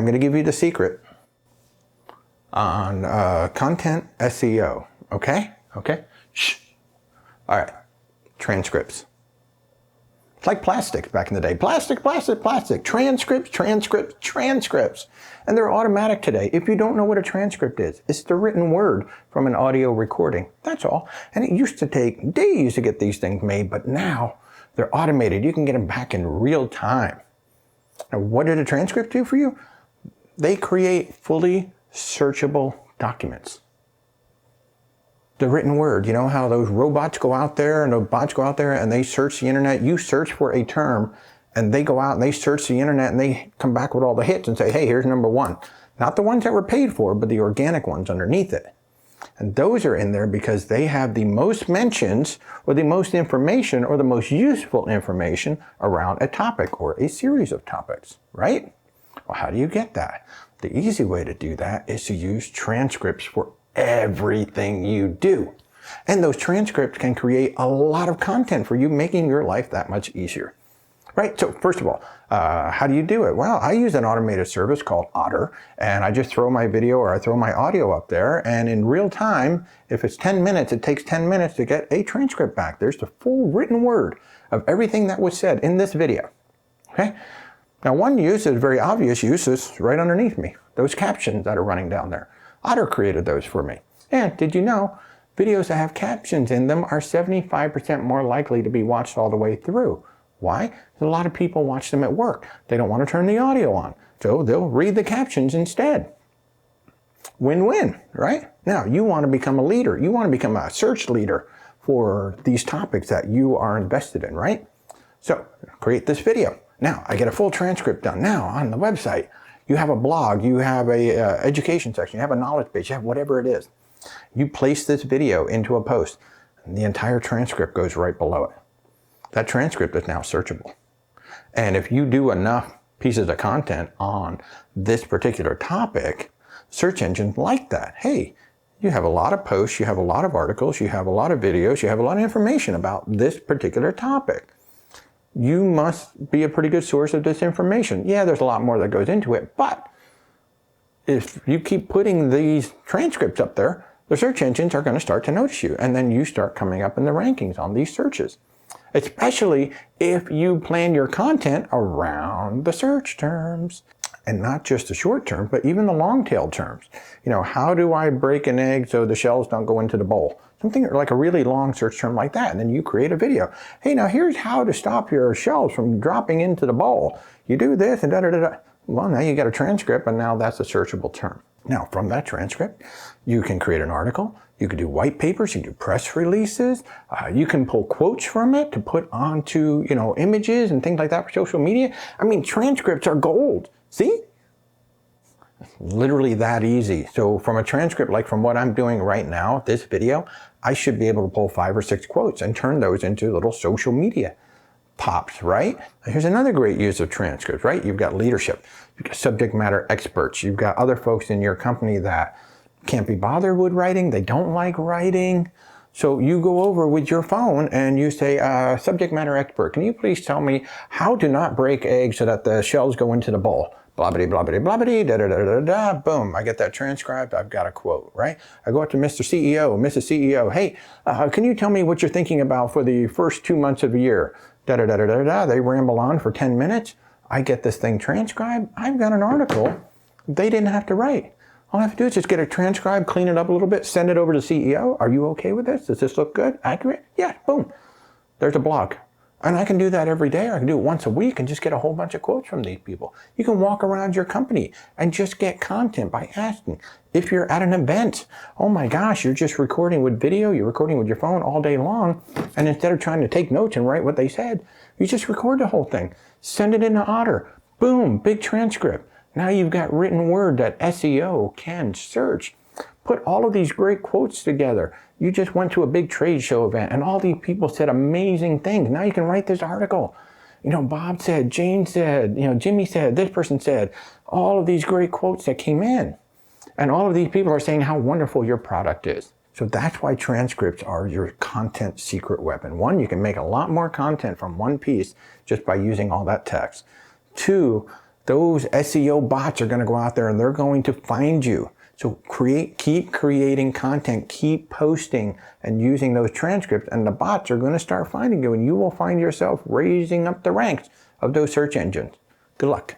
I'm going to give you the secret on content SEO. Okay? Okay? Shh. All right. Transcripts. It's like plastics back in the day. Plastic, plastic, plastic. Transcripts, transcripts, transcripts. And they're automatic today. If you don't know what a transcript is, it's the written word from an audio recording. That's all. And it used to take days to get these things made, but now they're automated. You can get them back in real time. Now, what did a transcript do for you? They create fully searchable documents. The written word, you know how those robots go out there and the bots go out there and they search the internet? You search for a term and they go out and they search the internet and they come back with all the hits and say, hey, here's number one. Not the ones that were paid for, but the organic ones underneath it. And those are in there because they have the most mentions or the most information or the most useful information around a topic or a series of topics, right? Well, how do you get that? The easy way to do that is to use transcripts for everything you do. And those transcripts can create a lot of content for you, making your life that much easier. Right? So first of all, how do you do it? Well, I use an automated service called Otter, and I just throw my video or I throw my audio up there, and in real time, if it's 10 minutes, it takes 10 minutes to get a transcript back. There's the full written word of everything that was said in this video. Okay? Now, one use is very obvious use is right underneath me, those captions that are running down there. Otter created those for me. And did you know, videos that have captions in them are 75% more likely to be watched all the way through. Why? Because a lot of people watch them at work. They don't want to turn the audio on, so they'll read the captions instead. Win-win, right? Now, you want to become a leader. You want to become a search leader for these topics that you are invested in, right? So, create this video. Now, I get a full transcript done. Now, on the website, you have a blog, you have a education section, you have a knowledge base, you have whatever it is. You place this video into a post, and the entire transcript goes right below it. That transcript is now searchable. And if you do enough pieces of content on this particular topic, search engines like that. Hey, you have a lot of posts, you have a lot of articles, you have a lot of videos, you have a lot of information about this particular topic. You must be a pretty good source of this information. Yeah, there's a lot more that goes into it, but if you keep putting these transcripts up there, the search engines are going to start to notice you, and then you start coming up in the rankings on these searches. Especially if you plan your content around the search terms, and not just the short term, but even the long tail terms. You know, how do I break an egg so the shells don't go into the bowl? Something like a really long search term like that, and then you create a video. Hey, now here's how to stop your shells from dropping into the bowl. You do this and da-da-da-da. Well, now you got a transcript, and now that's a searchable term. Now, from that transcript, you can create an article, you can do white papers, you can do press releases, you can pull quotes from it to put onto, you know, images and things like that for social media. I mean, transcripts are gold. See? Literally that easy. So from a transcript, like from what I'm doing right now, this video, I should be able to pull 5 or 6 quotes and turn those into little social media pops, right? Here's another great use of transcripts, right? You've got leadership, you've got subject matter experts, you've got other folks in your company that can't be bothered with writing, they don't like writing. So you go over with your phone and you say, subject matter expert, can you please tell me how to not break eggs so that the shells go into the bowl? Blobbity, blobbity, blobbity, da-da-da-da-da, boom, I get that transcribed, I've got a quote, right? I go up to Mr. CEO, Mrs. CEO, hey, can you tell me what you're thinking about for the first 2 months of the year? Da-da-da-da-da-da, they ramble on for 10 minutes, I get this thing transcribed, I've got an article they didn't have to write. All I have to do is just get it transcribed, clean it up a little bit, send it over to CEO. Are you okay with this? Does this look good? Accurate? Yeah, boom. There's a blog. And I can do that every day, or I can do it once a week and just get a whole bunch of quotes from these people. You can walk around your company and just get content by asking. If you're at an event, oh my gosh, you're just recording with video, you're recording with your phone all day long, and instead of trying to take notes and write what they said, you just record the whole thing. Send it into Otter. Boom, big transcript. Now you've got written word that SEO can search. Put all of these great quotes together. You just went to a big trade show event and all these people said amazing things. Now you can write this article. You know, Bob said, Jane said, you know, Jimmy said, this person said, all of these great quotes that came in. And all of these people are saying how wonderful your product is. So that's why transcripts are your content secret weapon. 1, you can make a lot more content from one piece just by using all that text. 2, those SEO bots are going to go out there and they're going to find you. So keep creating content, keep posting and using those transcripts, and the bots are going to start finding you, and you will find yourself raising up the ranks of those search engines. Good luck.